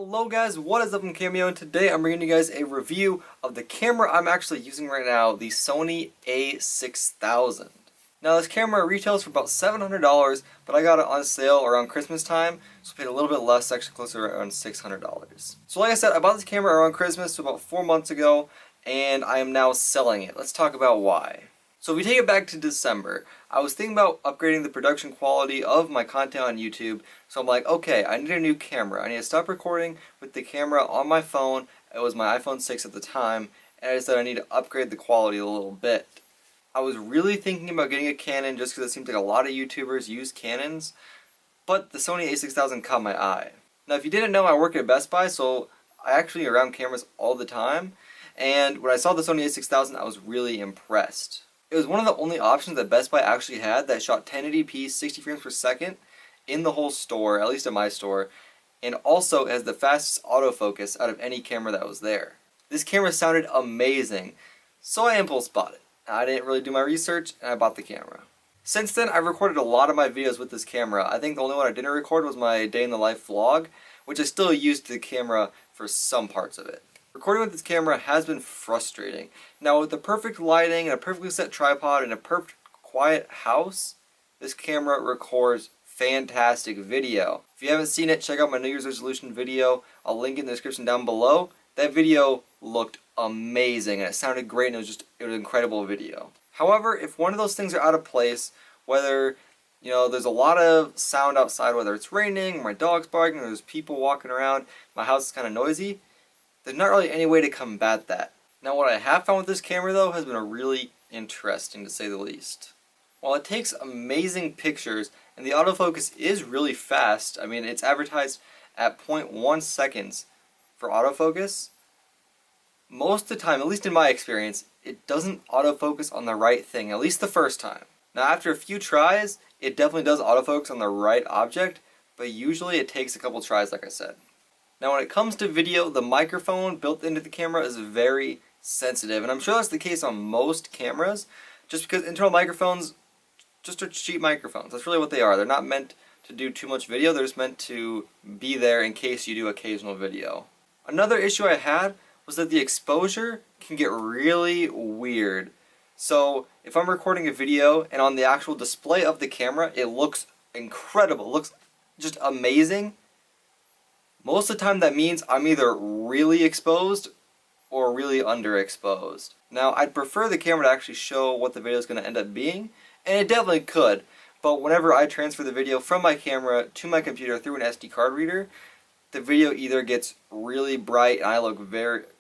Hello guys, what is up? ImCameo, and today I'm bringing you guys a review of the camera I'm actually using right now, the Sony A6000. Now this camera retails for about $700, but I got it on sale around Christmas time, so I paid a little bit less, actually closer to around $600. So like I said, I bought this camera around Christmas, so about 4 months ago, and I am now selling it. Let's talk about why. So if we take it back to December, I was thinking about upgrading the production quality of my content on YouTube, so I'm like, okay, I need a new camera. I need to stop recording with the camera on my phone. It was my iPhone 6 at the time, and I decided I need to upgrade the quality a little bit. I was really thinking about getting a Canon just because it seems like a lot of YouTubers use Canons, but the Sony A6000 caught my eye. Now if you didn't know, I work at Best Buy, so I actually around cameras all the time, and when I saw the Sony A6000, I was really impressed. It was one of the only options that Best Buy actually had that shot 1080p 60 frames per second in the whole store, at least at my store, and also has the fastest autofocus out of any camera that was there. This camera sounded amazing, so I impulse bought it. I didn't really do my research, and I bought the camera. Since then, I've recorded a lot of my videos with this camera. I think the only one I didn't record was my day in the life vlog, which I still used the camera for some parts of it. Recording with this camera has been frustrating. Now with the perfect lighting and a perfectly set tripod and a perfect quiet house, this camera records fantastic video. If you haven't seen it, check out my New Year's resolution video. I'll link it in the description down below. That video looked amazing and it sounded great and it was an incredible video. However, if one of those things are out of place, whether there's a lot of sound outside, whether it's raining, my dog's barking, or there's people walking around, my house is kind of noisy, there's not really any way to combat that. Now what I have found with this camera though has been really interesting to say the least. While it takes amazing pictures and the autofocus is really fast, I mean it's advertised at 0.1 seconds for autofocus, most of the time, at least in my experience, it doesn't autofocus on the right thing, at least the first time. Now after a few tries, it definitely does autofocus on the right object, but usually it takes a couple tries like I said. Now when it comes to video, the microphone built into the camera is very sensitive, and I'm sure that's the case on most cameras, just because internal microphones just are cheap microphones. That's really what they are. They're not meant to do too much video, they're just meant to be there in case you do occasional video. Another issue I had was that the exposure can get really weird. So if I'm recording a video and on the actual display of the camera it looks incredible, it looks just amazing, most of the time that means I'm either really exposed or really underexposed. Now I'd prefer the camera to actually show what the video is going to end up being, and it definitely could, but whenever I transfer the video from my camera to my computer through an SD card reader, the video either gets really bright and I look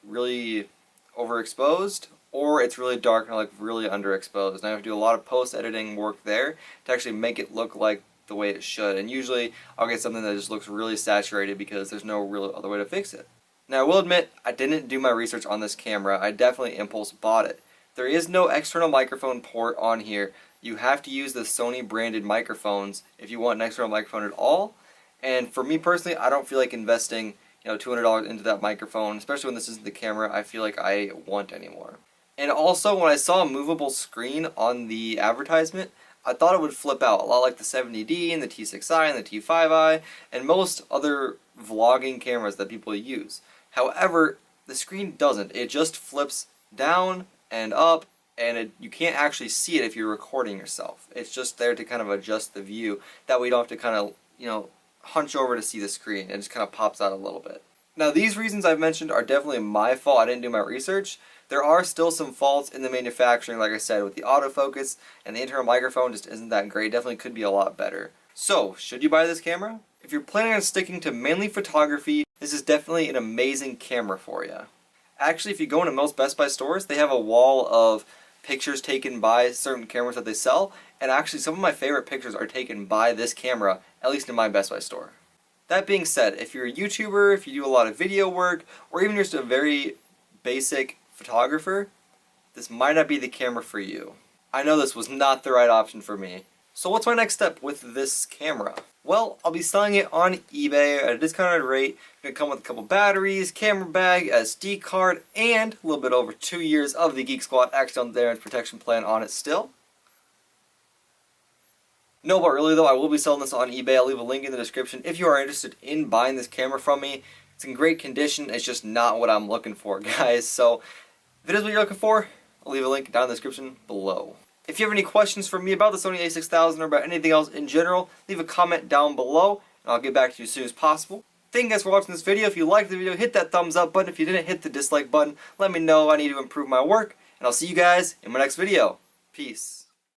really overexposed, or it's really dark and I look really underexposed. And I have to do a lot of post-editing work there to actually make it look like the way it should, and usually I'll get something that just looks really saturated because there's no real other way to fix it. Now I will admit, I didn't do my research on this camera. I definitely impulse bought it. There is no external microphone port on here. You have to use the Sony branded microphones if you want an external microphone at all, and for me personally, I don't feel like investing $200 into that microphone, especially when this isn't the camera I feel like I want anymore. And also when I saw a movable screen on the advertisement, I thought it would flip out, a lot like the 70D and the T6i and the T5i and most other vlogging cameras that people use. However, the screen doesn't. It just flips down and up, and you can't actually see it if you're recording yourself. It's just there to kind of adjust the view. That way you don't have to kind of, hunch over to see the screen. It just kind of pops out a little bit. Now these reasons I've mentioned are definitely my fault. I didn't do my research. There are still some faults in the manufacturing, like I said, with the autofocus, and the internal microphone just isn't that great. Definitely could be a lot better. So, should you buy this camera? If you're planning on sticking to mainly photography, this is definitely an amazing camera for you. Actually, if you go into most Best Buy stores, they have a wall of pictures taken by certain cameras that they sell, and actually some of my favorite pictures are taken by this camera, at least in my Best Buy store. That being said, if you're a YouTuber, if you do a lot of video work, or even just a very basic photographer, this might not be the camera for you. I know this was not the right option for me. So what's my next step with this camera? Well, I'll be selling it on eBay at a discounted rate. It's going to come with a couple batteries, camera bag, SD card, and a little bit over 2 years of the Geek Squad Accidental Damage Protection Plan on it still. No, but really though, I will be selling this on eBay. I'll leave a link in the description if you are interested in buying this camera from me. It's in great condition. It's just not what I'm looking for, guys. So if it is what you're looking for, I'll leave a link down in the description below. If you have any questions for me about the Sony A6000 or about anything else in general, leave a comment down below and I'll get back to you as soon as possible. Thank you guys for watching this video. If you liked the video, hit that thumbs up button. If you didn't, hit the dislike button. Let me know I need to improve my work, and I'll see you guys in my next video. Peace.